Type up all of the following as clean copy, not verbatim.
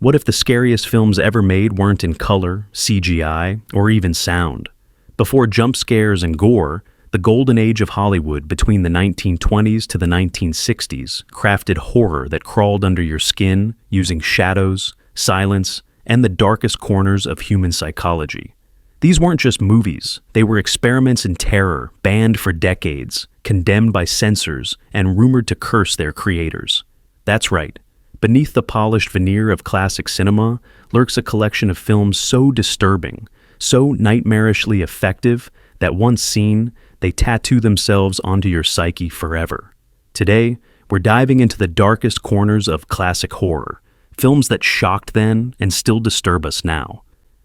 What if the scariest films ever made weren't in color, CGI, or even sound? Before jump scares and gore, the golden age of Hollywood between the 1920s to the 1960s crafted horror that crawled under your skin using shadows, silence, and the darkest corners of human psychology. These weren't just movies, they were experiments in terror, banned for decades, condemned by censors, and rumored to curse their creators. That's right. Beneath the polished veneer of classic cinema lurks a collection of films so disturbing, so nightmarishly effective, that once seen, they tattoo themselves onto your psyche forever. Today, we're diving into the darkest corners of classic horror, films that shocked then and still disturb us now.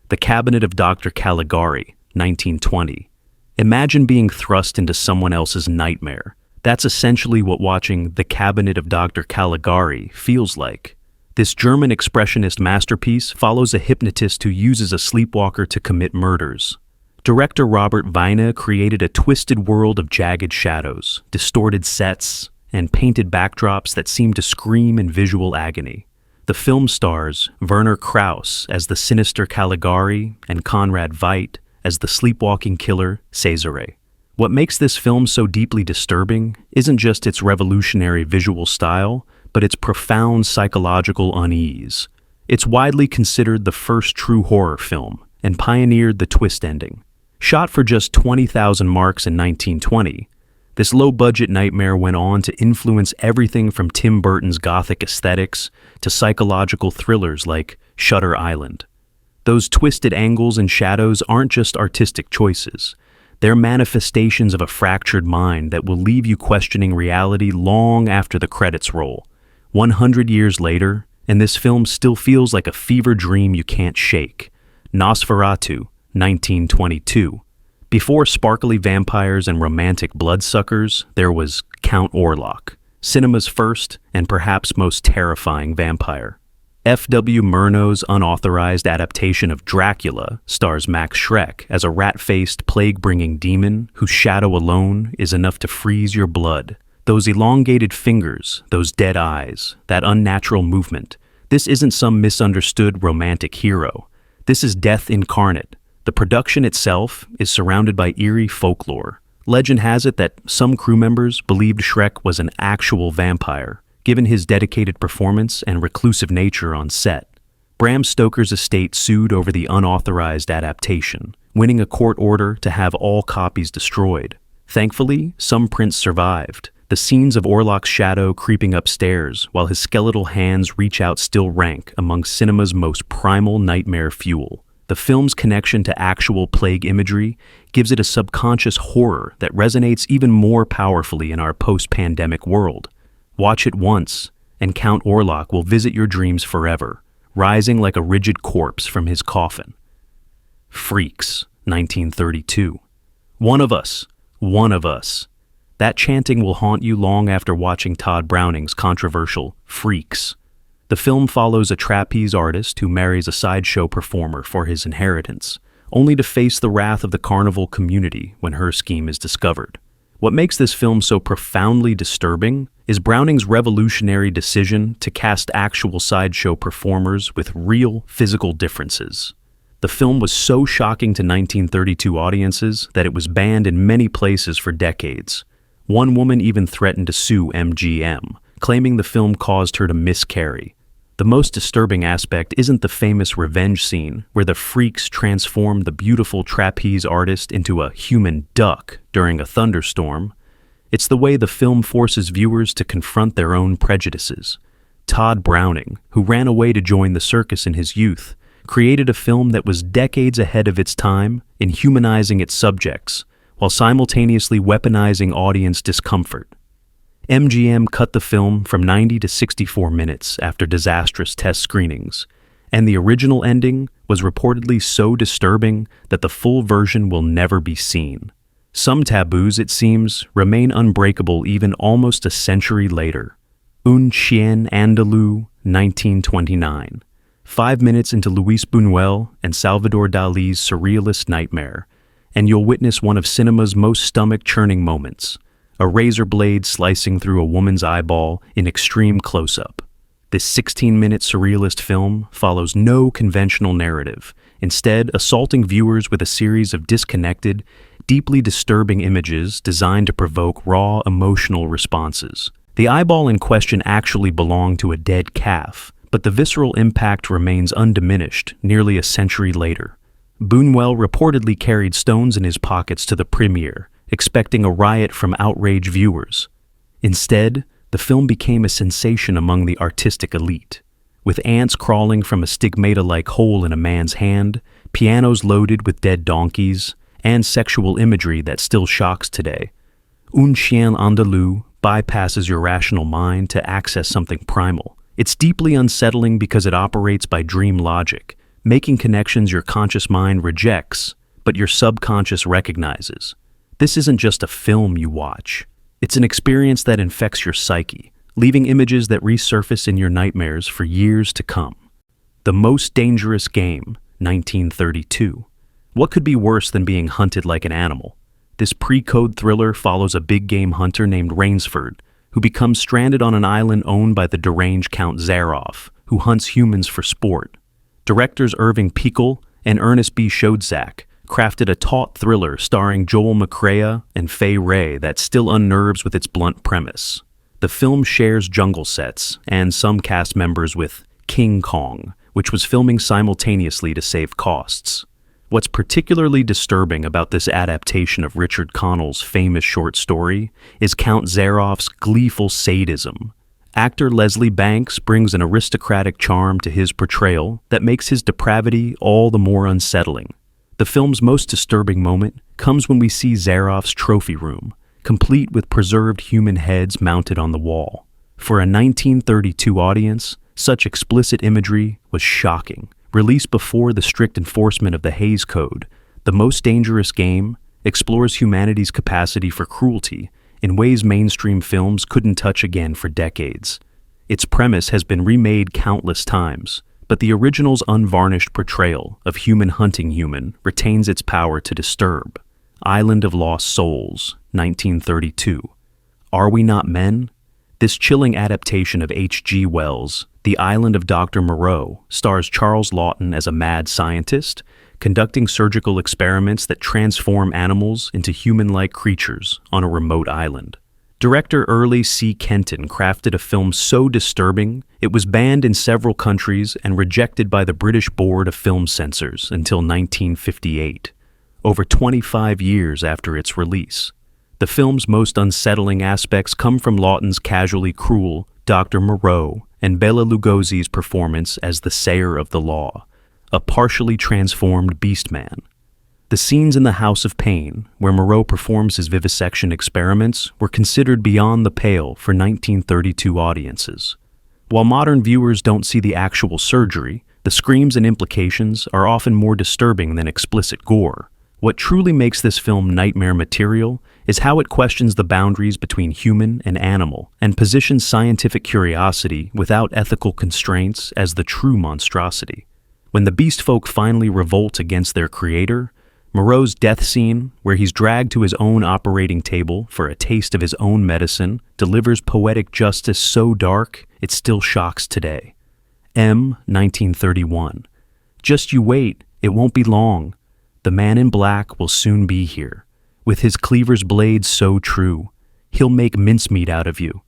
The Cabinet of Dr Caligari, 1920. Imagine being thrust into someone else's nightmare. That's essentially what watching The Cabinet of Dr Caligari feels like. This German expressionist masterpiece follows a hypnotist who uses a sleepwalker to commit murders. Director Robert Weine created a twisted world of jagged shadows, distorted sets, and painted backdrops that seem to scream in visual agony. The film stars Werner Krauss as the sinister Caligari and Conrad Veidt as the sleepwalking killer Cesare. What makes this film so deeply disturbing isn't just its revolutionary visual style, but its profound psychological unease. It's widely considered the first true horror film and pioneered the twist ending. Shot for just 20,000 marks in 1920, this low-budget nightmare went on to influence everything from Tim Burton's gothic aesthetics to psychological thrillers like Shutter Island. Those twisted angles and shadows aren't just artistic choices. They're manifestations of a fractured mind that will leave you questioning reality long after the credits roll. 100 years later, and this film still feels like a fever dream you can't shake. Nosferatu, 1922. Before sparkly vampires and romantic bloodsuckers, there was Count Orlok, cinema's first and perhaps most terrifying vampire. F.W. Murnau's unauthorized adaptation of Dracula stars Max Schreck as a rat-faced, plague-bringing demon whose shadow alone is enough to freeze your blood. Those elongated fingers, those dead eyes, that unnatural movement. This isn't some misunderstood romantic hero. This is death incarnate. The production itself is surrounded by eerie folklore. Legend has it that some crew members believed Schreck was an actual vampire, given his dedicated performance and reclusive nature on set. Bram Stoker's estate sued over the unauthorized adaptation, winning a court order to have all copies destroyed. Thankfully, some prints survived. The scenes of Orlok's shadow creeping upstairs while his skeletal hands reach out still rank among cinema's most primal nightmare fuel. The film's connection to actual plague imagery gives it a subconscious horror that resonates even more powerfully in our post-pandemic world. Watch it once, and Count Orlok will visit your dreams forever, rising like a rigid corpse from his coffin. Freaks, 1932. One of us, one of us. That chanting will haunt you long after watching Todd Browning's controversial Freaks. The film follows a trapeze artist who marries a sideshow performer for his inheritance, only to face the wrath of the carnival community when her scheme is discovered. What makes this film so profoundly disturbing is Browning's revolutionary decision to cast actual sideshow performers with real physical differences. The film was so shocking to 1932 audiences that it was banned in many places for decades. One woman even threatened to sue MGM, claiming the film caused her to miscarry. The most disturbing aspect isn't the famous revenge scene where the freaks transform the beautiful trapeze artist into a human duck during a thunderstorm. It's the way the film forces viewers to confront their own prejudices. Todd Browning, who ran away to join the circus in his youth, created a film that was decades ahead of its time in humanizing its subjects, while simultaneously weaponizing audience discomfort. MGM cut the film from 90 to 64 minutes after disastrous test screenings, and the original ending was reportedly so disturbing that the full version will never be seen. Some taboos, it seems, remain unbreakable even almost a century later. Un Chien Andalou, 1929. 5 minutes into Luis Buñuel and Salvador Dali's surrealist nightmare, and you'll witness one of cinema's most stomach-churning moments, a razor blade slicing through a woman's eyeball in extreme close-up. This 16-minute surrealist film follows no conventional narrative, instead assaulting viewers with a series of disconnected, deeply disturbing images designed to provoke raw emotional responses. The eyeball in question actually belonged to a dead calf, but the visceral impact remains undiminished nearly a century later. Buñuel reportedly carried stones in his pockets to the premiere, expecting a riot from outraged viewers. Instead, the film became a sensation among the artistic elite. With ants crawling from a stigmata-like hole in a man's hand, pianos loaded with dead donkeys, and sexual imagery that still shocks today, Un Chien Andalou bypasses your rational mind to access something primal. It's deeply unsettling because it operates by dream logic, making connections your conscious mind rejects, but your subconscious recognizes. This isn't just a film you watch. It's an experience that infects your psyche, leaving images that resurface in your nightmares for years to come. The Most Dangerous Game, 1932. What could be worse than being hunted like an animal? This pre-code thriller follows a big-game hunter named Rainsford, who becomes stranded on an island owned by the deranged Count Zaroff, who hunts humans for sport. Directors Irving Pichel and Ernest B. Schoedsack crafted a taut thriller starring Joel McCrea and Fay Wray that still unnerves with its blunt premise. The film shares jungle sets and some cast members with King Kong, which was filming simultaneously to save costs. What's particularly disturbing about this adaptation of Richard Connell's famous short story is Count Zaroff's gleeful sadism. Actor Leslie Banks brings an aristocratic charm to his portrayal that makes his depravity all the more unsettling. The film's most disturbing moment comes when we see Zaroff's trophy room, complete with preserved human heads mounted on the wall. For a 1932 audience, such explicit imagery was shocking. Released before the strict enforcement of the Hays Code, The Most Dangerous Game explores humanity's capacity for cruelty in ways mainstream films couldn't touch again for decades. Its premise has been remade countless times, but the original's unvarnished portrayal of human hunting human retains its power to disturb. Island of Lost Souls, 1932. Are We Not Men? This chilling adaptation of H.G. Wells' The Island of Dr. Moreau stars Charles Laughton as a mad scientist, conducting surgical experiments that transform animals into human-like creatures on a remote island. Director Early C. Kenton crafted a film so disturbing, it was banned in several countries and rejected by the British Board of Film Censors until 1958, over 25 years after its release. The film's most unsettling aspects come from Laughton's casually cruel Dr. Moreau and Bela Lugosi's performance as the Sayer of the Law, a partially transformed beast-man. The scenes in the House of Pain, where Moreau performs his vivisection experiments, were considered beyond the pale for 1932 audiences. While modern viewers don't see the actual surgery, the screams and implications are often more disturbing than explicit gore. What truly makes this film nightmare material is how it questions the boundaries between human and animal and positions scientific curiosity without ethical constraints as the true monstrosity. When the beast folk finally revolt against their creator, Moreau's death scene, where he's dragged to his own operating table for a taste of his own medicine, delivers poetic justice so dark it still shocks today. M. 1931. Just you wait, it won't be long. The man in black will soon be here. With his cleaver's blade so true, he'll make mincemeat out of you.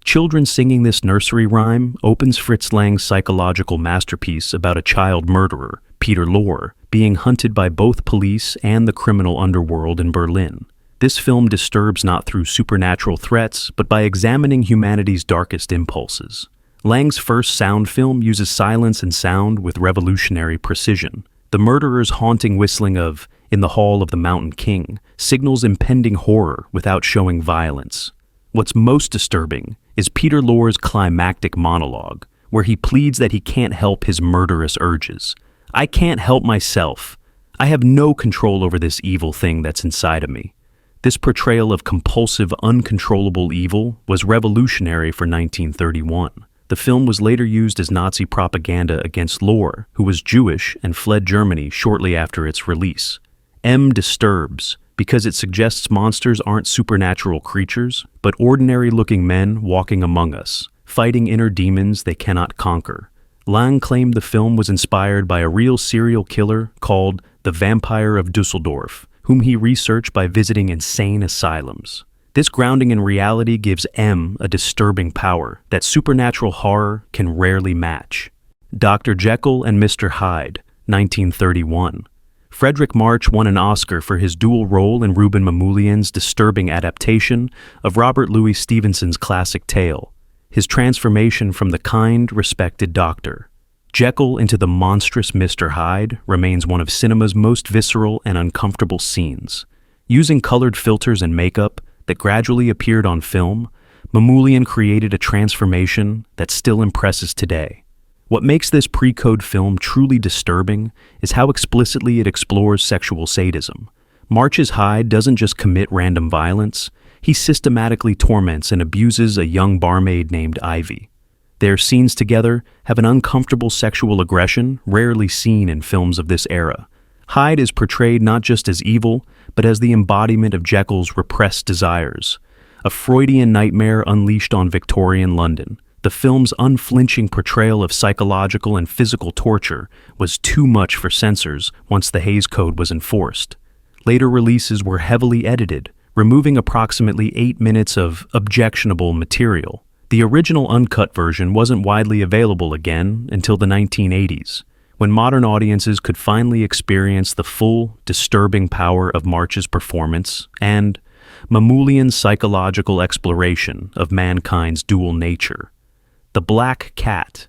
Children singing this nursery rhyme opens Fritz Lang's psychological masterpiece about a child murderer, Peter Lorre, being hunted by both police and the criminal underworld in Berlin. This film disturbs not through supernatural threats, but by examining humanity's darkest impulses. Lang's first sound film uses silence and sound with revolutionary precision. The murderer's haunting whistling of "In the Hall of the Mountain King" signals impending horror without showing violence. What's most disturbing is Peter Lorre's climactic monologue, where he pleads that he can't help his murderous urges. I can't help myself. I have no control over this evil thing that's inside of me. This portrayal of compulsive, uncontrollable evil was revolutionary for 1931. The film was later used as Nazi propaganda against Lorre, who was Jewish and fled Germany shortly after its release. M disturbs because it suggests monsters aren't supernatural creatures, but ordinary-looking men walking among us, fighting inner demons they cannot conquer. Lang claimed the film was inspired by a real serial killer called the Vampire of Dusseldorf, whom he researched by visiting insane asylums. This grounding in reality gives M a disturbing power that supernatural horror can rarely match. Dr. Jekyll and Mr. Hyde, 1931. Frederick March won an Oscar for his dual role in Ruben Mamoulian's disturbing adaptation of Robert Louis Stevenson's classic tale, his transformation from the kind, respected doctor. Jekyll into the monstrous Mr. Hyde remains one of cinema's most visceral and uncomfortable scenes. Using colored filters and makeup that gradually appeared on film, Mamoulian created a transformation that still impresses today. What makes this pre-code film truly disturbing is how explicitly it explores sexual sadism. March's Hyde doesn't just commit random violence, he systematically torments and abuses a young barmaid named Ivy. Their scenes together have an uncomfortable sexual aggression rarely seen in films of this era. Hyde is portrayed not just as evil, but as the embodiment of Jekyll's repressed desires, a Freudian nightmare unleashed on Victorian London. The film's unflinching portrayal of psychological and physical torture was too much for censors once the Hays Code was enforced. Later releases were heavily edited, removing approximately 8 minutes of objectionable material. The original uncut version wasn't widely available again until the 1980s, when modern audiences could finally experience the full, disturbing power of March's performance and Mamoulian's psychological exploration of mankind's dual nature. The Black Cat,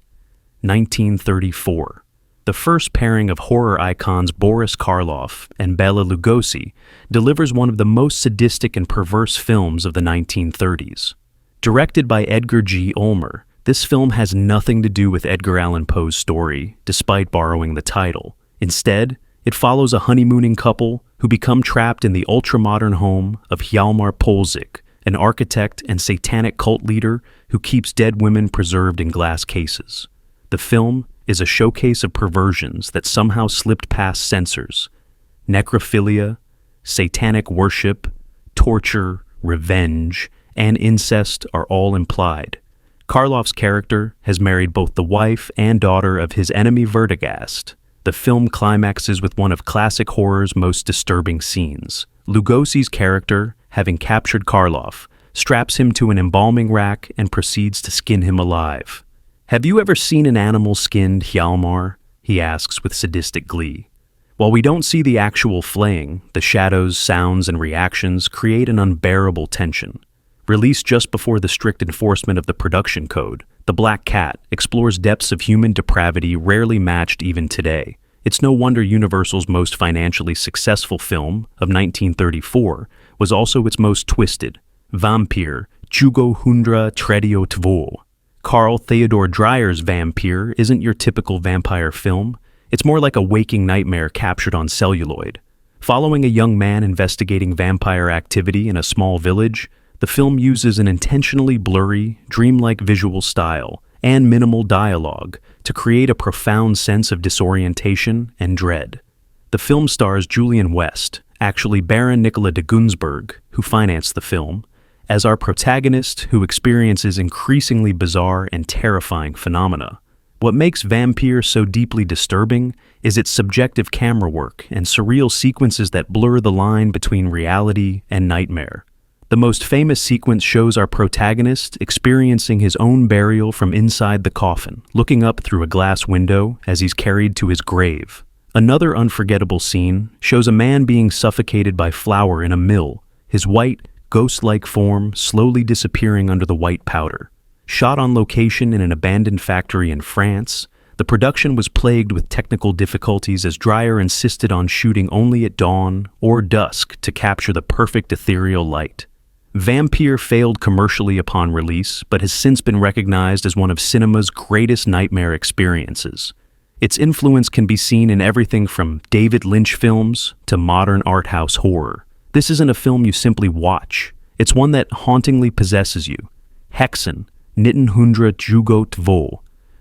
1934. The first pairing of horror icons Boris Karloff and Bela Lugosi delivers one of the most sadistic and perverse films of the 1930s. Directed by Edgar G. Ulmer, this film has nothing to do with Edgar Allan Poe's story, despite borrowing the title. Instead, it follows a honeymooning couple who become trapped in the ultra-modern home of Hjalmar Polzik, an architect and satanic cult leader who keeps dead women preserved in glass cases. The film is a showcase of perversions that somehow slipped past censors. Necrophilia, satanic worship, torture, revenge, and incest are all implied. Karloff's character has married both the wife and daughter of his enemy Vertigast. The film climaxes with one of classic horror's most disturbing scenes. Lugosi's character, having captured Karloff, straps him to an embalming rack and proceeds to skin him alive. "Have you ever seen an animal skinned, Hjalmar?" he asks with sadistic glee. While we don't see the actual flaying, the shadows, sounds, and reactions create an unbearable tension. Released just before the strict enforcement of the production code, The Black Cat explores depths of human depravity rarely matched even today. It's no wonder Universal's most financially successful film of 1934 was also its most twisted, Vampir, 2032. Carl Theodor Dreyer's Vampir isn't your typical vampire film. It's more like a waking nightmare captured on celluloid. Following a young man investigating vampire activity in a small village, the film uses an intentionally blurry, dreamlike visual style and minimal dialogue to create a profound sense of disorientation and dread. The film stars Julian West, actually Baron Nicola de Gunsberg, who financed the film, as our protagonist who experiences increasingly bizarre and terrifying phenomena. What makes Vampir so deeply disturbing is its subjective camera work and surreal sequences that blur the line between reality and nightmare. The most famous sequence shows our protagonist experiencing his own burial from inside the coffin, looking up through a glass window as he's carried to his grave. Another unforgettable scene shows a man being suffocated by flour in a mill, his white, ghost-like form slowly disappearing under the white powder. Shot on location in an abandoned factory in France, the production was plagued with technical difficulties as Dreyer insisted on shooting only at dawn or dusk to capture the perfect ethereal light. Vampir failed commercially upon release, but has since been recognized as one of cinema's greatest nightmare experiences. Its influence can be seen in everything from David Lynch films to modern art house horror. This isn't a film you simply watch. It's one that hauntingly possesses you. Hexon, 1932.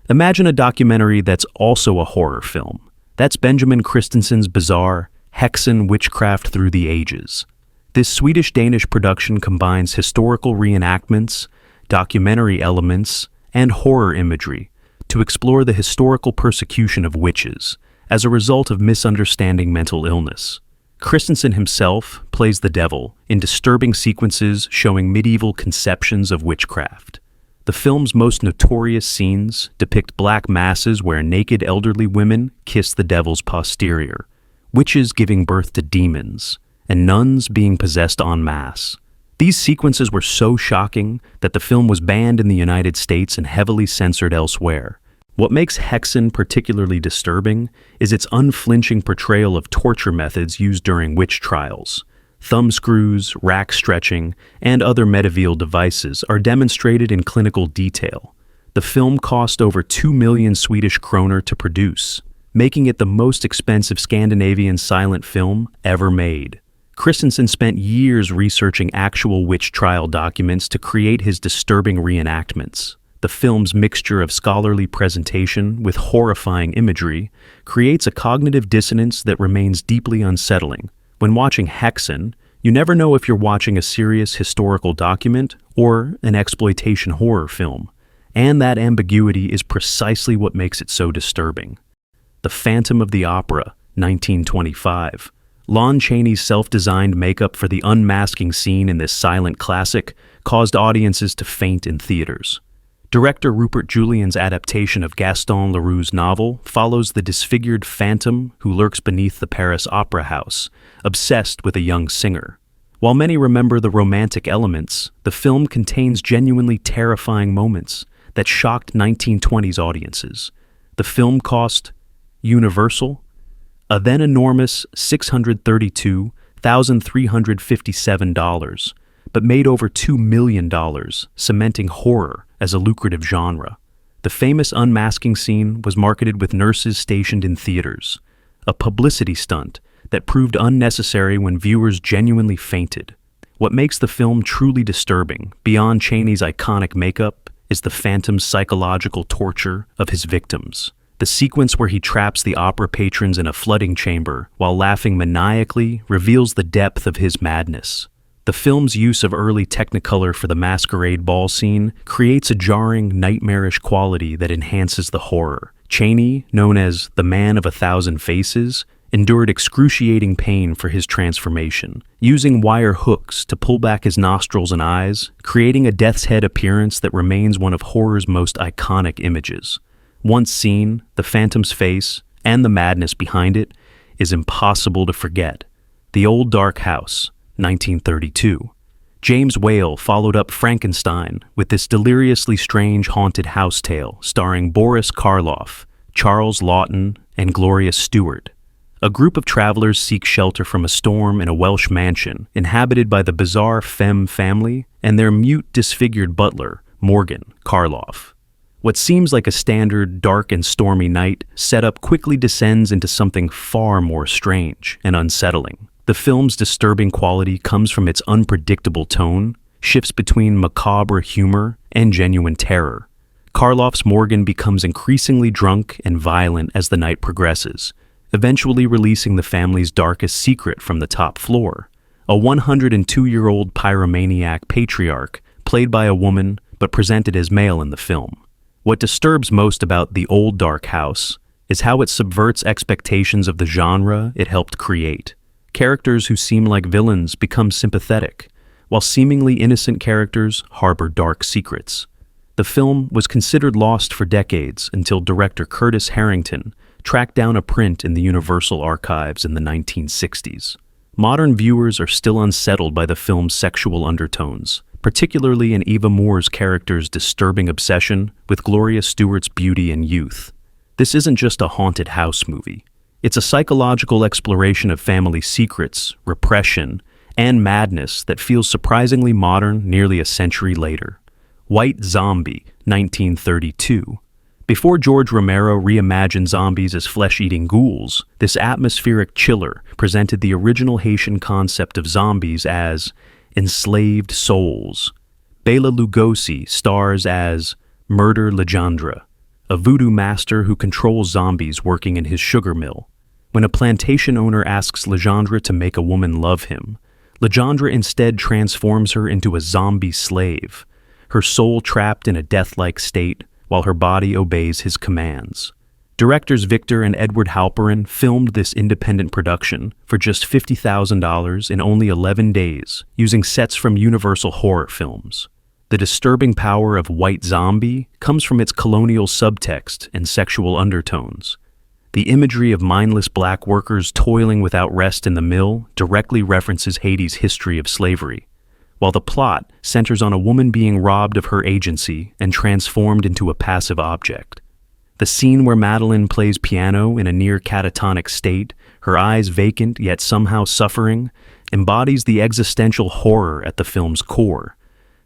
Imagine a documentary that's also a horror film. That's Benjamin Christensen's bizarre Hexon Witchcraft Through the Ages. This Swedish-Danish production combines historical reenactments, documentary elements, and horror imagery to explore the historical persecution of witches as a result of misunderstanding mental illness. Christensen himself plays the devil in disturbing sequences showing medieval conceptions of witchcraft. The film's most notorious scenes depict black masses where naked elderly women kiss the devil's posterior, witches giving birth to demons, and nuns being possessed en masse. These sequences were so shocking that the film was banned in the United States and heavily censored elsewhere. What makes Hexon particularly disturbing is its unflinching portrayal of torture methods used during witch trials. Thumbscrews, rack stretching, and other medieval devices are demonstrated in clinical detail. The film cost over 2 million Swedish kroner to produce, making it the most expensive Scandinavian silent film ever made. Christensen spent years researching actual witch trial documents to create his disturbing reenactments. The film's mixture of scholarly presentation with horrifying imagery creates a cognitive dissonance that remains deeply unsettling. When watching Hexon, you never know if you're watching a serious historical document or an exploitation horror film, and that ambiguity is precisely what makes it so disturbing. The Phantom of the Opera, 1925. Lon Chaney's self-designed makeup for the unmasking scene in this silent classic caused audiences to faint in theaters. Director Rupert Julian's adaptation of Gaston Leroux's novel follows the disfigured phantom who lurks beneath the Paris Opera House, obsessed with a young singer. While many remember the romantic elements, the film contains genuinely terrifying moments that shocked 1920s audiences. The film cost Universal a then enormous $632,357, but made over $2 million, cementing horror as a lucrative genre. The famous unmasking scene was marketed with nurses stationed in theaters, a publicity stunt that proved unnecessary when viewers genuinely fainted. What makes the film truly disturbing, beyond Chaney's iconic makeup, is the phantom's psychological torture of his victims. The sequence where he traps the opera patrons in a flooding chamber while laughing maniacally reveals the depth of his madness. The film's use of early Technicolor for the masquerade ball scene creates a jarring, nightmarish quality that enhances the horror. Chaney, known as the Man of a Thousand Faces, endured excruciating pain for his transformation, using wire hooks to pull back his nostrils and eyes, creating a death's head appearance that remains one of horror's most iconic images. Once seen, the phantom's face, and the madness behind it, is impossible to forget. The Old Dark House, 1932. James Whale followed up Frankenstein with this deliriously strange haunted house tale starring Boris Karloff, Charles Laughton, and Gloria Stewart. A group of travelers seek shelter from a storm in a Welsh mansion inhabited by the bizarre Femme family and their mute, disfigured butler, Morgan Karloff. What seems like a standard dark and stormy night setup quickly descends into something far more strange and unsettling. The film's disturbing quality comes from its unpredictable tone, shifts between macabre humor and genuine terror. Karloff's Morgan becomes increasingly drunk and violent as the night progresses, eventually releasing the family's darkest secret from the top floor. A 102-year-old pyromaniac patriarch, played by a woman but presented as male in the film. What disturbs most about The Old Dark House is how it subverts expectations of the genre it helped create. Characters who seem like villains become sympathetic, while seemingly innocent characters harbor dark secrets. The film was considered lost for decades until director Curtis Harrington tracked down a print in the Universal Archives in the 1960s. Modern viewers are still unsettled by the film's sexual undertones, particularly in Eva Moore's character's disturbing obsession with Gloria Stewart's beauty and youth. This isn't just a haunted house movie. It's a psychological exploration of family secrets, repression, and madness that feels surprisingly modern nearly a century later. White Zombie, 1932. Before George Romero reimagined zombies as flesh-eating ghouls, this atmospheric chiller presented the original Haitian concept of zombies as enslaved souls. Bela Lugosi stars as Murder Legendre, a voodoo master who controls zombies working in his sugar mill. When a plantation owner asks Legendre to make a woman love him, Legendre instead transforms her into a zombie slave. her soul trapped in a death-like state while her body obeys his commands. Directors Victor and Edward Halperin filmed this independent production for just $50,000 in only 11 days, using sets from Universal horror films. The disturbing power of White Zombie comes from its colonial subtext and sexual undertones. The imagery of mindless black workers toiling without rest in the mill directly references Haiti's history of slavery, while the plot centers on a woman being robbed of her agency and transformed into a passive object. The scene where Madeline plays piano in a near catatonic state, her eyes vacant yet somehow suffering, embodies the existential horror at the film's core,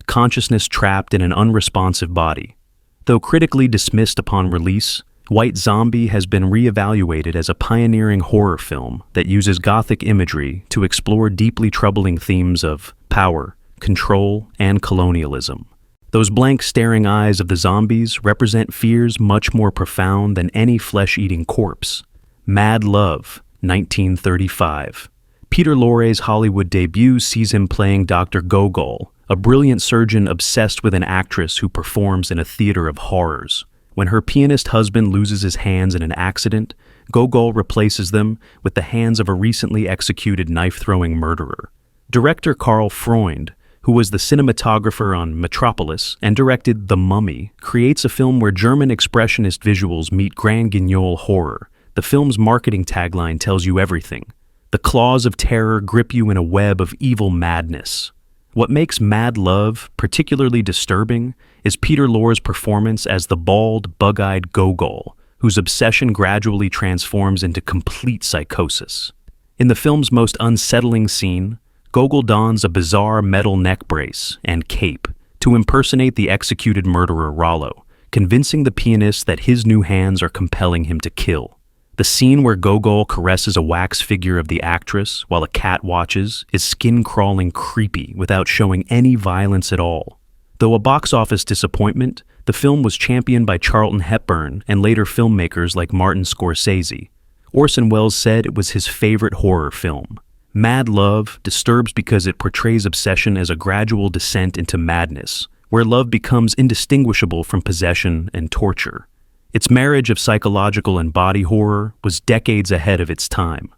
consciousness trapped in an unresponsive body. Though critically dismissed upon release, White Zombie has been reevaluated as a pioneering horror film that uses Gothic imagery to explore deeply troubling themes of power, control, and colonialism. Those blank staring eyes of the zombies represent fears much more profound than any flesh-eating corpse. Mad Love, 1935. Peter Lorre's Hollywood debut sees him playing Dr. Gogol, a brilliant surgeon obsessed with an actress who performs in a theater of horrors. When her pianist husband loses his hands in an accident, Gogol replaces them with the hands of a recently executed knife-throwing murderer. Director Karl Freund, who was the cinematographer on Metropolis and directed The Mummy, creates a film where German expressionist visuals meet Grand Guignol horror. The film's marketing tagline tells you everything. The claws of terror grip you in a web of evil madness. What makes Mad Love particularly disturbing is Peter Lorre's performance as the bald, bug-eyed Gogol, whose obsession gradually transforms into complete psychosis. In the film's most unsettling scene, Gogol dons a bizarre metal neck brace and cape to impersonate the executed murderer Rollo, convincing the pianist that his new hands are compelling him to kill. The scene where Gogol caresses a wax figure of the actress while a cat watches is skin-crawling creepy without showing any violence at all. Though a box office disappointment, the film was championed by Charlton Hepburn and later filmmakers like Martin Scorsese. Orson Welles said it was his favorite horror film. Mad Love disturbs because it portrays obsession as a gradual descent into madness, where love becomes indistinguishable from possession and torture. Its marriage of psychological and body horror was decades ahead of its time.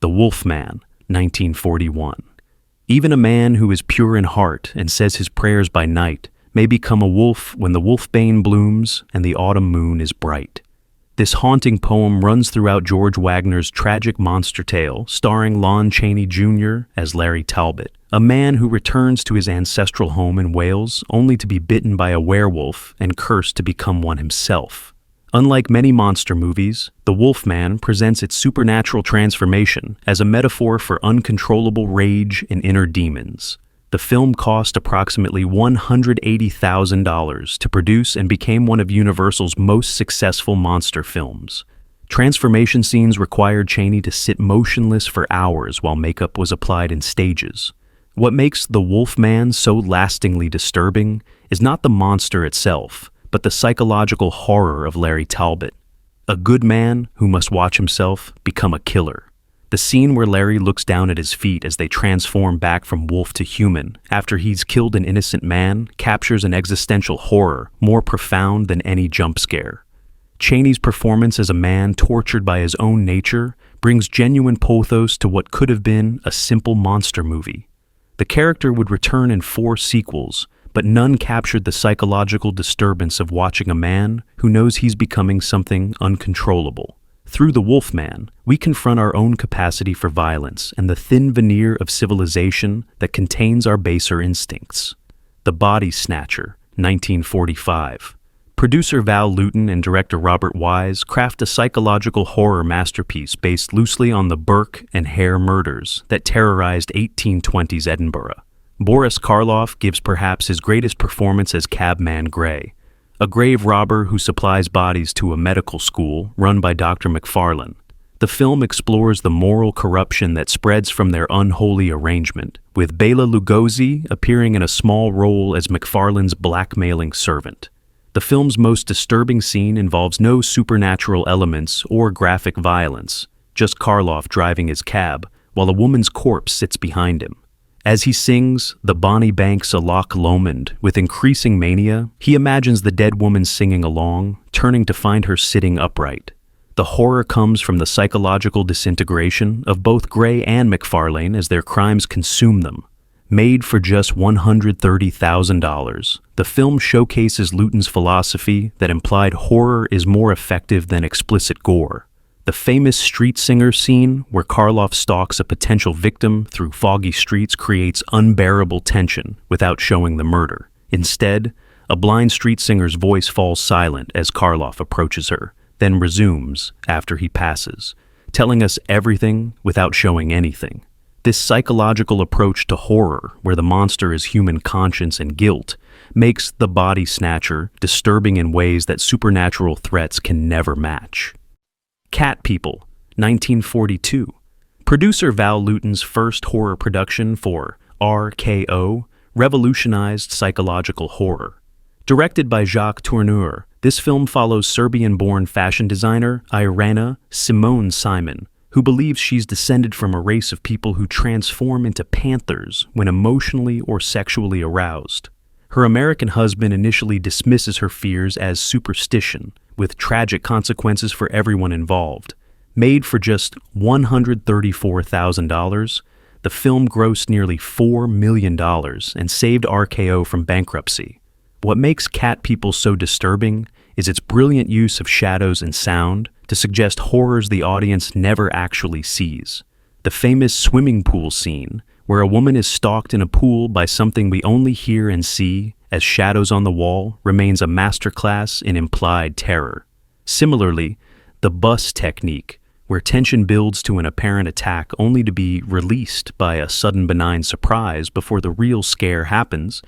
The Wolfman, 1941. Even a man who is pure in heart and says his prayers by night may become a wolf when the wolfbane blooms and the autumn moon is bright. This haunting poem runs throughout George Wagner's tragic monster tale, starring Lon Chaney Jr. as Larry Talbot, a man who returns to his ancestral home in Wales only to be bitten by a werewolf and cursed to become one himself. Unlike many monster movies, The Wolfman presents its supernatural transformation as a metaphor for uncontrollable rage and inner demons. The film cost approximately $180,000 to produce and became one of Universal's most successful monster films. Transformation scenes required Chaney to sit motionless for hours while makeup was applied in stages. What makes The Wolfman so lastingly disturbing is not the monster itself, but the psychological horror of Larry Talbot, a good man who must watch himself become a killer. The scene where Larry looks down at his feet as they transform back from wolf to human after he's killed an innocent man captures an existential horror more profound than any jump scare. Chaney's performance as a man tortured by his own nature brings genuine pathos to what could have been a simple monster movie. The character would return in 4 sequels, but none captured the psychological disturbance of watching a man who knows he's becoming something uncontrollable. Through The Wolfman, we confront our own capacity for violence and the thin veneer of civilization that contains our baser instincts. The Body Snatcher, 1945. Producer Val Lewton and director Robert Wise craft a psychological horror masterpiece based loosely on the Burke and Hare murders that terrorized 1820s Edinburgh. Boris Karloff gives perhaps his greatest performance as Cabman Gray, a grave robber who supplies bodies to a medical school run by Dr. McFarlane. The film explores the moral corruption that spreads from their unholy arrangement, with Bela Lugosi appearing in a small role as McFarlane's blackmailing servant. The film's most disturbing scene involves no supernatural elements or graphic violence, just Karloff driving his cab while a woman's corpse sits behind him. As he sings the Bonnie Banks a Loch Lomond with increasing mania, he imagines the dead woman singing along, turning to find her sitting upright. The horror comes from the psychological disintegration of both Gray and McFarlane as their crimes consume them. Made for just $130,000, the film showcases Luton's philosophy that implied horror is more effective than explicit gore. The famous street singer scene, where Karloff stalks a potential victim through foggy streets, creates unbearable tension without showing the murder. Instead, a blind street singer's voice falls silent as Karloff approaches her, then resumes after he passes, telling us everything without showing anything. This psychological approach to horror, where the monster is human conscience and guilt, makes The Body Snatcher disturbing in ways that supernatural threats can never match. Cat People, 1942. Producer Val Lewton's first horror production for RKO revolutionized psychological horror. Directed by Jacques Tourneur, this film follows Serbian-born fashion designer Irena Simone Simon, who believes she's descended from a race of people who transform into panthers when emotionally or sexually aroused. Her American husband initially dismisses her fears as superstition, with tragic consequences for everyone involved. Made for just $134,000, the film grossed nearly $4 million and saved RKO from bankruptcy. What makes Cat People so disturbing is its brilliant use of shadows and sound to suggest horrors the audience never actually sees. The famous swimming pool scene, where a woman is stalked in a pool by something we only hear and see as shadows on the wall, remains a masterclass in implied terror. Similarly, the bus technique, where tension builds to an apparent attack only to be released by a sudden benign surprise before the real scare happens,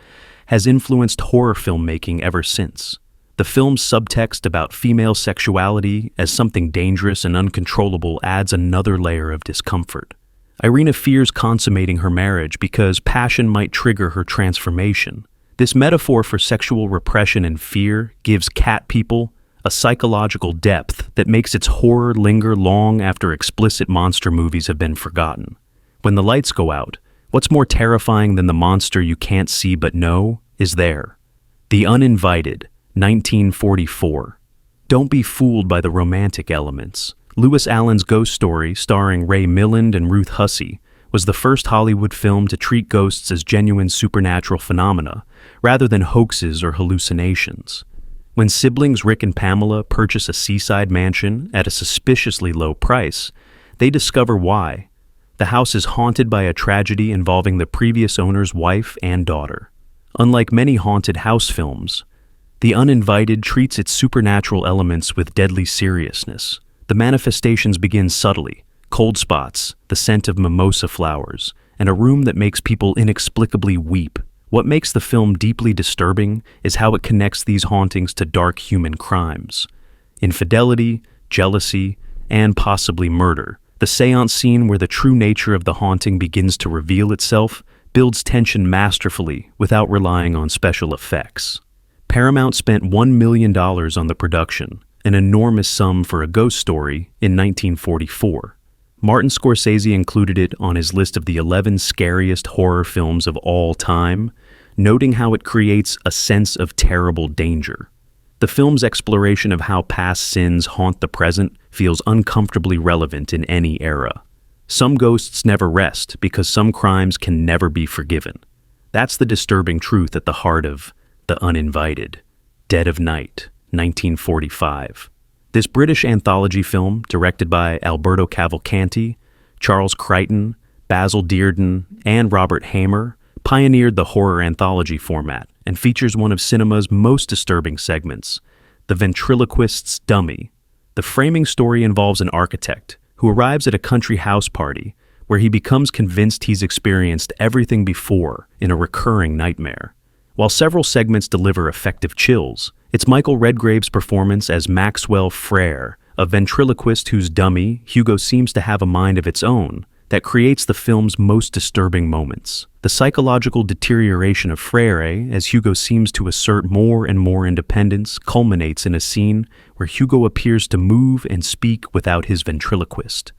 has influenced horror filmmaking ever since. The film's subtext about female sexuality as something dangerous and uncontrollable adds another layer of discomfort. Irena fears consummating her marriage because passion might trigger her transformation. This metaphor for sexual repression and fear gives Cat People a psychological depth that makes its horror linger long after explicit monster movies have been forgotten. When the lights go out, what's more terrifying than the monster you can't see but know is there. The Uninvited, 1944. Don't be fooled by the romantic elements. Lewis Allen's Ghost Story, starring Ray Milland and Ruth Hussey, was the first Hollywood film to treat ghosts as genuine supernatural phenomena, rather than hoaxes or hallucinations. When siblings Rick and Pamela purchase a seaside mansion at a suspiciously low price, they discover why. The house is haunted by a tragedy involving the previous owner's wife and daughter. Unlike many haunted house films, The Uninvited treats its supernatural elements with deadly seriousness. The manifestations begin subtly: cold spots, the scent of mimosa flowers, and a room that makes people inexplicably weep. What makes the film deeply disturbing is how it connects these hauntings to dark human crimes. Infidelity, jealousy, and possibly murder. The seance scene, where the true nature of the haunting begins to reveal itself, builds tension masterfully without relying on special effects. Paramount spent $1 million on the production, an enormous sum for a ghost story, in 1944. Martin Scorsese included it on his list of the 11 scariest horror films of all time, noting how it creates a sense of terrible danger. The film's exploration of how past sins haunt the present feels uncomfortably relevant in any era. Some ghosts never rest because some crimes can never be forgiven. That's the disturbing truth at the heart of The Uninvited. Dead of Night, 1945. This British anthology film, directed by Alberto Cavalcanti, Charles Crichton, Basil Dearden, and Robert Hamer, pioneered the horror anthology format and features one of cinema's most disturbing segments, the ventriloquist's dummy. The framing story involves an architect who arrives at a country house party where he becomes convinced he's experienced everything before in a recurring nightmare. While several segments deliver effective chills, it's Michael Redgrave's performance as Maxwell Frere, a ventriloquist whose dummy, Hugo, seems to have a mind of its own, that creates the film's most disturbing moments. The psychological deterioration of Frere, as Hugo seems to assert more and more independence, culminates in a scene where Hugo appears to move and speak without his ventriloquist,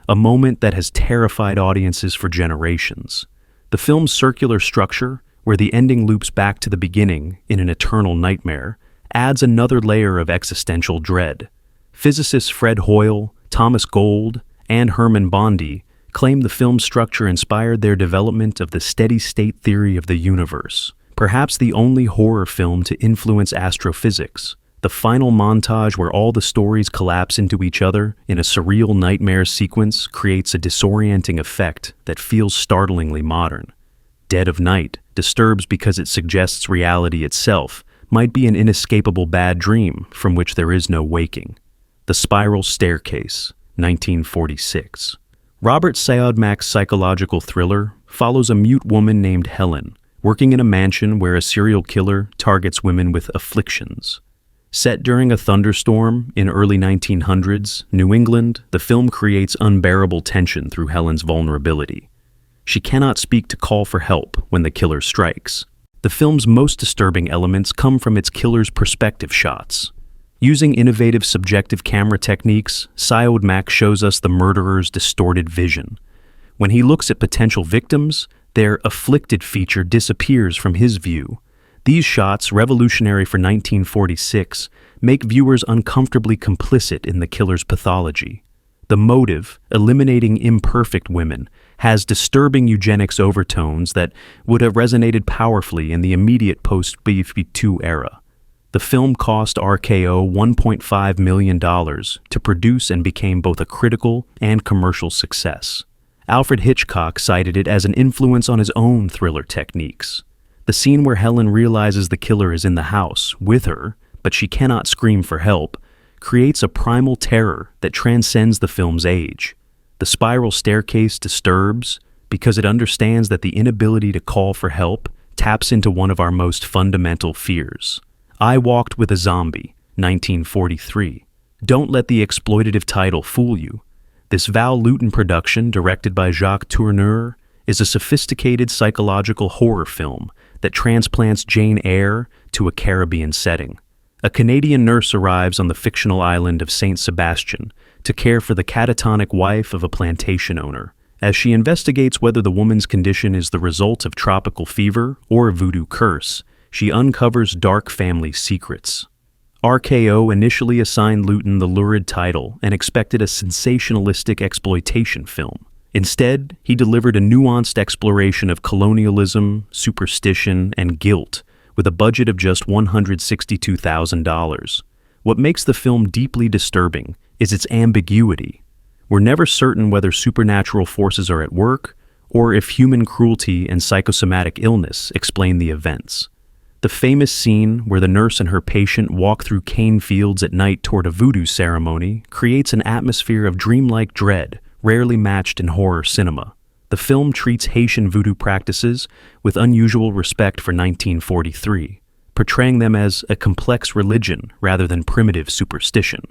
a moment that has terrified audiences for generations. The film's circular structure, where the ending loops back to the beginning in an eternal nightmare, adds another layer of existential dread. Physicists Fred Hoyle, Thomas Gold, and Herman Bondi claim the film's structure inspired their development of the steady-state theory of the universe, perhaps the only horror film to influence astrophysics. The final montage where all the stories collapse into each other in a surreal nightmare sequence creates a disorienting effect that feels startlingly modern. Dead of Night disturbs because it suggests reality itself might be an inescapable bad dream from which there is no waking. The Spiral Staircase, 1946. Robert Siodmak's psychological thriller follows a mute woman named Helen, working in a mansion where a serial killer targets women with afflictions. Set during a thunderstorm in early 1900s New England, the film creates unbearable tension through Helen's vulnerability. She cannot speak to call for help when the killer strikes. The film's most disturbing elements come from its killer's perspective shots. Using innovative subjective camera techniques, Siodmak shows us the murderer's distorted vision. When he looks at potential victims, their afflicted feature disappears from his view. These shots, revolutionary for 1946, make viewers uncomfortably complicit in the killer's pathology. The motive, eliminating imperfect women, has disturbing eugenics overtones that would have resonated powerfully in the immediate post-B-52 era. The film cost RKO $1.5 million to produce and became both a critical and commercial success. Alfred Hitchcock cited it as an influence on his own thriller techniques. The scene where Helen realizes the killer is in the house with her, but she cannot scream for help, creates a primal terror that transcends the film's age. The Spiral Staircase disturbs because it understands that the inability to call for help taps into one of our most fundamental fears. I Walked with a Zombie, 1943. Don't let the exploitative title fool you. This Val Lewton production, directed by Jacques Tourneur, is a sophisticated psychological horror film that transplants Jane Eyre to a Caribbean setting. A Canadian nurse arrives on the fictional island of Saint Sebastian to care for the catatonic wife of a plantation owner. As she investigates whether the woman's condition is the result of tropical fever or a voodoo curse, she uncovers dark family secrets. RKO initially assigned Lewton the lurid title and expected a sensationalistic exploitation film. Instead, he delivered a nuanced exploration of colonialism, superstition, and guilt, with a budget of just $162,000. What makes the film deeply disturbing is its ambiguity. We're never certain whether supernatural forces are at work, or if human cruelty and psychosomatic illness explain the events. The famous scene where the nurse and her patient walk through cane fields at night toward a voodoo ceremony creates an atmosphere of dreamlike dread, rarely matched in horror cinema. The film treats Haitian voodoo practices with unusual respect for 1943, portraying them as a complex religion rather than primitive superstition.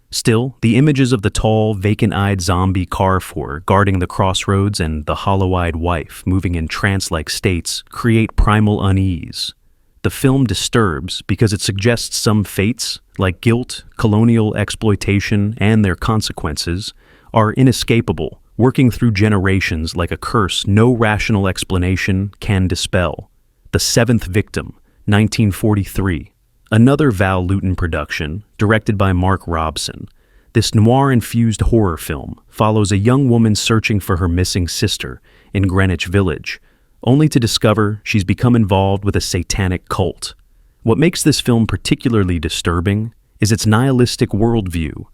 Still, the images of the tall, vacant-eyed zombie Carrefour guarding the crossroads and the hollow-eyed wife moving in trance-like states create primal unease. The film disturbs because it suggests some fates, like guilt, colonial exploitation, and their consequences, are inescapable, working through generations like a curse no rational explanation can dispel. The Seventh Victim, 1943. Another Val Lewton production, directed by Mark Robson. This noir-infused horror film follows a young woman searching for her missing sister in Greenwich Village, only to discover she's become involved with a satanic cult. What makes this film particularly disturbing is its nihilistic worldview.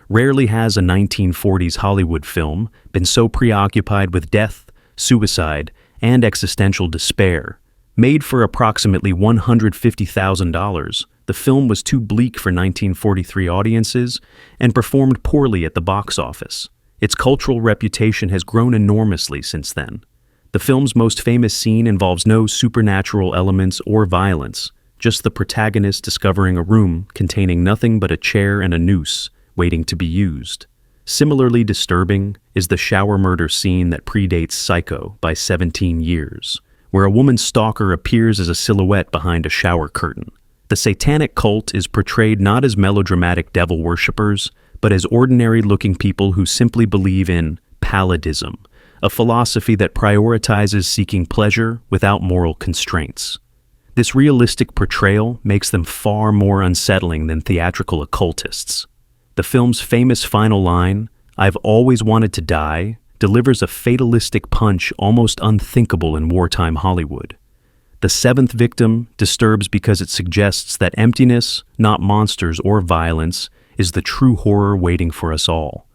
Rarely has a 1940s Hollywood film been so preoccupied with death, suicide, and existential despair. Made for approximately $150,000, the film was too bleak for 1943 audiences and performed poorly at the box office. Its cultural reputation has grown enormously since then. The film's most famous scene involves no supernatural elements or violence, just the protagonist discovering a room containing nothing but a chair and a noose waiting to be used. Similarly disturbing is the shower murder scene that predates Psycho by 17 years, where a woman stalker appears as a silhouette behind a shower curtain. The satanic cult is portrayed not as melodramatic devil worshippers, but as ordinary-looking people who simply believe in palladism, a philosophy that prioritizes seeking pleasure without moral constraints. This realistic portrayal makes them far more unsettling than theatrical occultists. The film's famous final line, "I've always wanted to die," delivers a fatalistic punch almost unthinkable in wartime Hollywood. The seventh victim disturbs because it suggests that emptiness, not monsters or violence, is the true horror waiting for us all.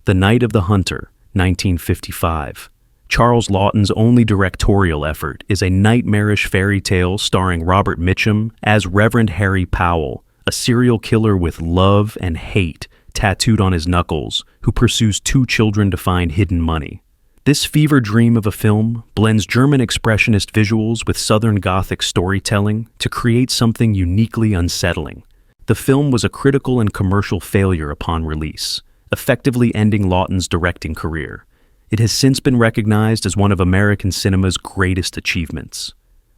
The Night of the Hunter, 1955. Charles Laughton's only directorial effort is a nightmarish fairy tale starring Robert Mitchum as Reverend Harry Powell, a serial killer with love and hate tattooed on his knuckles, who pursues two children to find hidden money. This fever dream of a film blends German expressionist visuals with Southern Gothic storytelling to create something uniquely unsettling. The film was a critical and commercial failure upon release, effectively ending Laughton's directing career. It has since been recognized as one of American cinema's greatest achievements.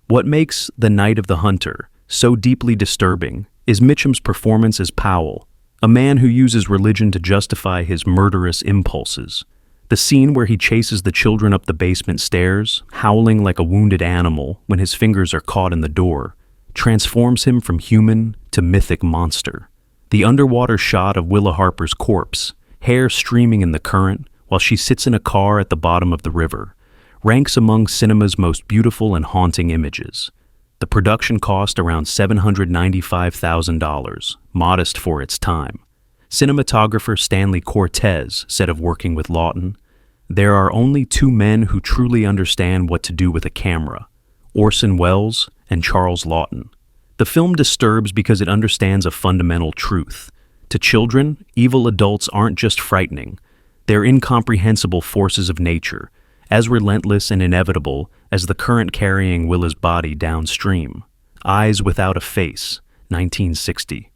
What makes The Night of the Hunter so deeply disturbing is Mitchum's performance as Powell, a man who uses religion to justify his murderous impulses. The scene where he chases the children up the basement stairs, howling like a wounded animal when his fingers are caught in the door, transforms him from human to mythic monster. The underwater shot of Willa Harper's corpse, hair streaming in the current while she sits in a car at the bottom of the river, ranks among cinema's most beautiful and haunting images. The production cost around $795,000, modest for its time. Cinematographer Stanley Cortez said of working with Laughton, "There are only two men who truly understand what to do with a camera, Orson Welles and Charles Laughton." The film disturbs because it understands a fundamental truth. To children, evil adults aren't just frightening. They're incomprehensible forces of nature, as relentless and inevitable as the current carrying Willa's body downstream. Eyes Without a Face, 1960.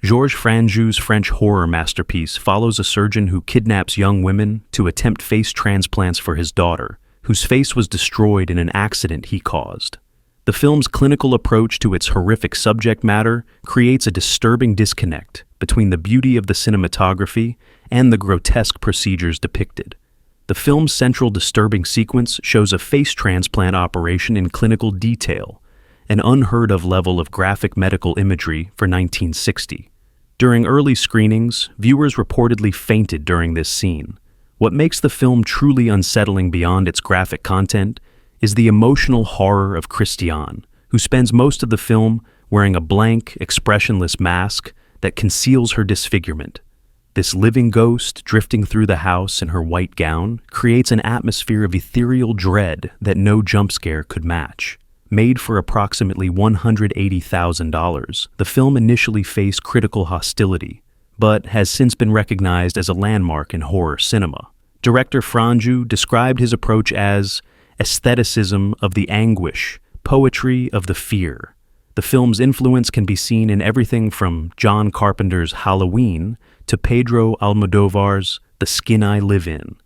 Georges Franju's French horror masterpiece follows a surgeon who kidnaps young women to attempt face transplants for his daughter, whose face was destroyed in an accident he caused. The film's clinical approach to its horrific subject matter creates a disturbing disconnect between the beauty of the cinematography and the grotesque procedures depicted. The film's central disturbing sequence shows a face transplant operation in clinical detail, an unheard-of level of graphic medical imagery for 1960. During early screenings, viewers reportedly fainted during this scene. What makes the film truly unsettling beyond its graphic content is the emotional horror of Christiane, who spends most of the film wearing a blank, expressionless mask that conceals her disfigurement. This living ghost drifting through the house in her white gown creates an atmosphere of ethereal dread that no jump scare could match. Made for approximately $180,000, the film initially faced critical hostility, but has since been recognized as a landmark in horror cinema. Director Franju described his approach as aestheticism of the anguish, poetry of the fear. The film's influence can be seen in everything from John Carpenter's Halloween to Pedro Almodovar's The Skin I Live In.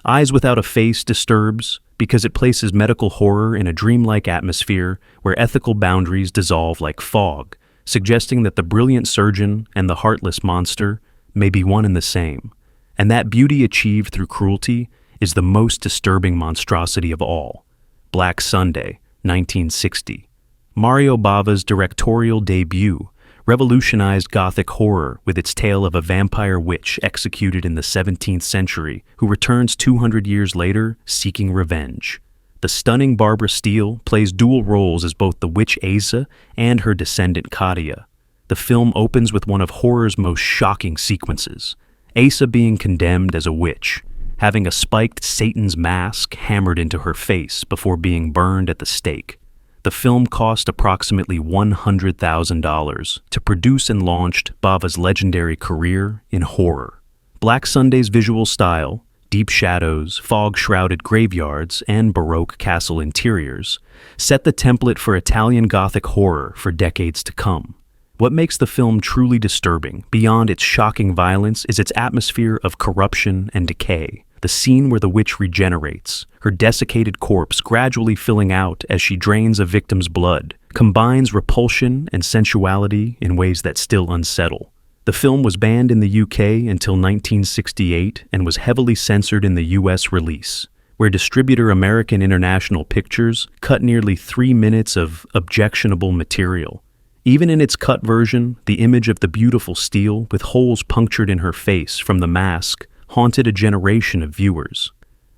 Eyes Without a Face disturbs because it places medical horror in a dreamlike atmosphere where ethical boundaries dissolve like fog, suggesting that the brilliant surgeon and the heartless monster may be one and the same, and that beauty achieved through cruelty is the most disturbing monstrosity of all. Black Sunday, 1960. Mario Bava's directorial debut revolutionized Gothic horror with its tale of a vampire witch executed in the 17th century who returns 200 years later seeking revenge. The stunning Barbara Steele plays dual roles as both the witch Asa and her descendant Katia. The film opens with one of horror's most shocking sequences, Asa being condemned as a witch, having a spiked Satan's mask hammered into her face before being burned at the stake. The film cost approximately $100,000 to produce and launched Bava's legendary career in horror. Black Sunday's visual style, deep shadows, fog-shrouded graveyards, and Baroque castle interiors set the template for Italian Gothic horror for decades to come. What makes the film truly disturbing, beyond its shocking violence, is its atmosphere of corruption and decay. The scene where the witch regenerates, her desiccated corpse gradually filling out as she drains a victim's blood, combines repulsion and sensuality in ways that still unsettle. The film was banned in the UK until 1968 and was heavily censored in the US release, where distributor American International Pictures cut nearly 3 minutes of objectionable material. Even in its cut version, the image of the beautiful Steele with holes punctured in her face from the mask haunted a generation of viewers.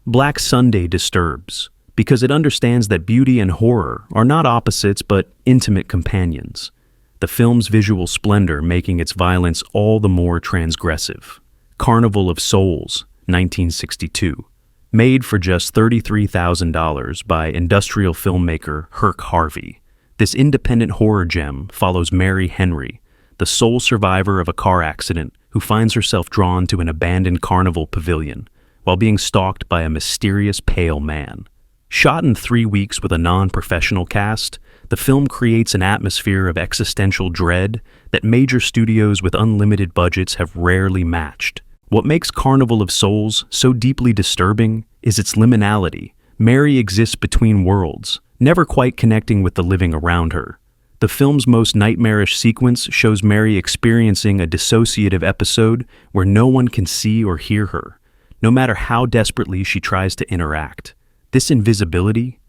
Black Sunday disturbs, because it understands that beauty and horror are not opposites but intimate companions, the film's visual splendor making its violence all the more transgressive. Carnival of Souls, 1962. Made for just $33,000 by industrial filmmaker Herc Harvey, this independent horror gem follows Mary Henry, the sole survivor of a car accident who finds herself drawn to an abandoned carnival pavilion while being stalked by a mysterious pale man. Shot in 3 weeks with a non-professional cast, the film creates an atmosphere of existential dread that major studios with unlimited budgets have rarely matched. What makes Carnival of Souls so deeply disturbing is its liminality. Mary exists between worlds, never quite connecting with the living around her. The film's most nightmarish sequence shows Mary experiencing a dissociative episode where no one can see or hear her, no matter how desperately she tries to interact. This invisibility,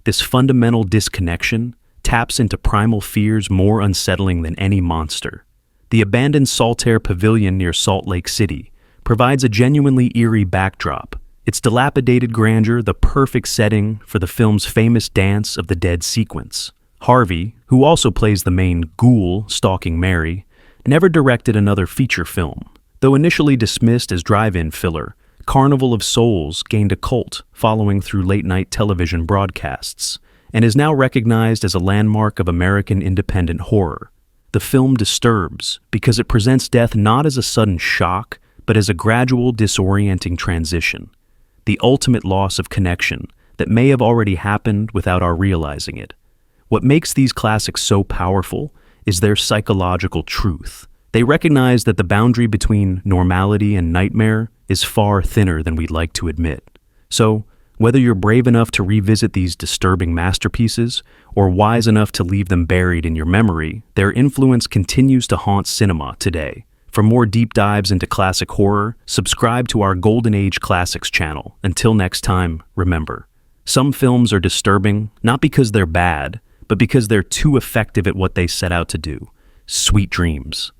this fundamental disconnection, taps into primal fears more unsettling than any monster. The abandoned Saltaire Pavilion near Salt Lake City provides a genuinely eerie backdrop, its dilapidated grandeur the perfect setting for the film's famous Dance of the Dead sequence. Harvey, who also plays the main ghoul stalking Mary, never directed another feature film. Though initially dismissed as drive-in filler, Carnival of Souls gained a cult following through late-night television broadcasts, and is now recognized as a landmark of American independent horror. The film disturbs because it presents death not as a sudden shock, but as a gradual, disorienting transition, the ultimate loss of connection that may have already happened without our realizing it. What makes these classics so powerful is their psychological truth. They recognize that the boundary between normality and nightmare is far thinner than we'd like to admit. So, whether you're brave enough to revisit these disturbing masterpieces or wise enough to leave them buried in your memory, their influence continues to haunt cinema today. For more deep dives into classic horror, subscribe to our Golden Age Classics channel. Until next time, remember, some films are disturbing not because they're bad, but because they're too effective at what they set out to do. Sweet dreams.